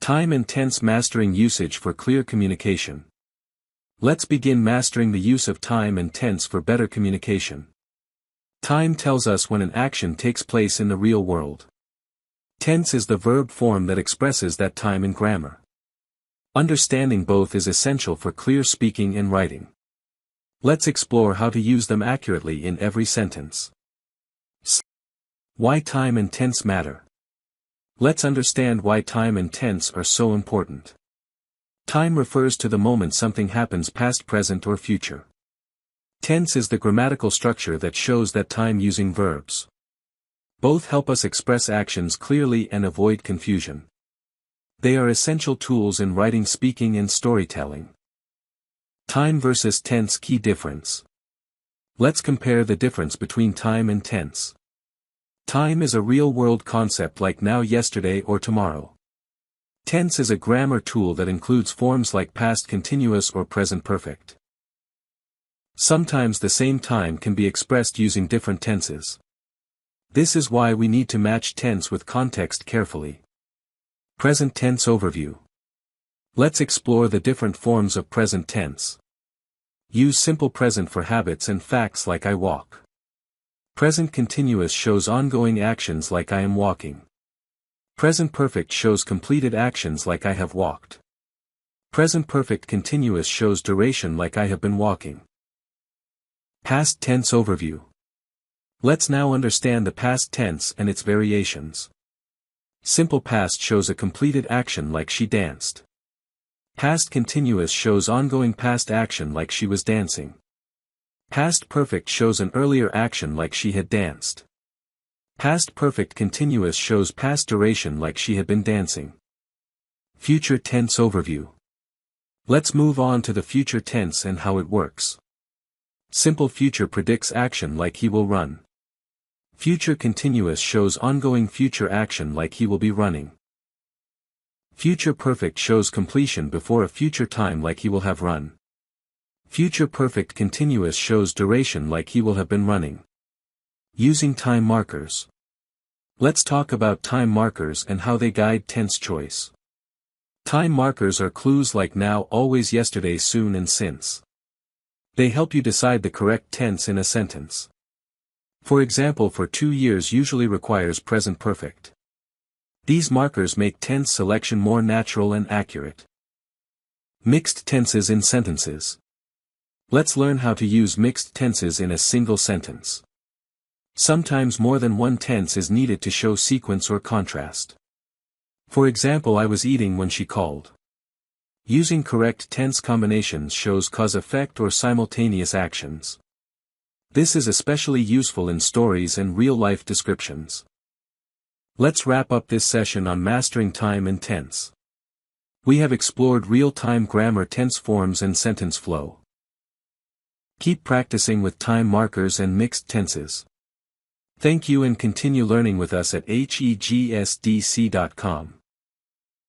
Time and tense mastering usage for clear communication. Let's begin mastering the use of time and tense for better communication. Time tells us when an action takes place in the real world. Tense is the verb form that expresses that time in grammar. Understanding both is essential for clear speaking and writing. Let's explore how to use them accurately in every sentence. Why time and tense matter. Let's understand why time and tense are so important. Time refers to the moment something happens, past, present, or future. Tense is the grammatical structure that shows that time using verbs. Both help us express actions clearly and avoid confusion. They are essential tools in writing, speaking, and storytelling. Time versus tense. Key difference. Let's compare the difference between time and tense. Time is a real-world concept like now, yesterday, or tomorrow. Tense is a grammar tool that includes forms like past continuous or present perfect. Sometimes the same time can be expressed using different tenses. This is why we need to match tense with context carefully. Present tense overview. Let's explore the different forms of present tense. Use simple present for habits and facts like I walk. Present continuous shows ongoing actions like I am walking. Present perfect shows completed actions like I have walked. Present perfect continuous shows duration like I have been walking. Past tense overview. Let's now understand the past tense and its variations. Simple past shows a completed action like she danced. Past continuous shows ongoing past action like she was dancing. Past perfect shows an earlier action like she had danced. Past perfect continuous shows past duration like she had been dancing. Future tense overview. Let's move on to the future tense and how it works. Simple future predicts action like he will run. Future continuous shows ongoing future action like he will be running. Future perfect shows completion before a future time like he will have run. Future perfect continuous shows duration like he will have been running. Using time markers. Let's talk about time markers and how they guide tense choice. Time markers are clues like now, always, yesterday, soon, and since. They help you decide the correct tense in a sentence. For example, for 2 years usually requires present perfect. These markers make tense selection more natural and accurate. Mixed tenses in sentences. Let's learn how to use mixed tenses in a single sentence. Sometimes more than one tense is needed to show sequence or contrast. For example, I was eating when she called. Using correct tense combinations shows cause-effect or simultaneous actions. This is especially useful in stories and real-life descriptions. Let's wrap up this session on mastering time and tense. We have explored real-time grammar, tense forms, and sentence flow. Keep practicing with time markers and mixed tenses. Thank you and continue learning with us at hegsdc.com.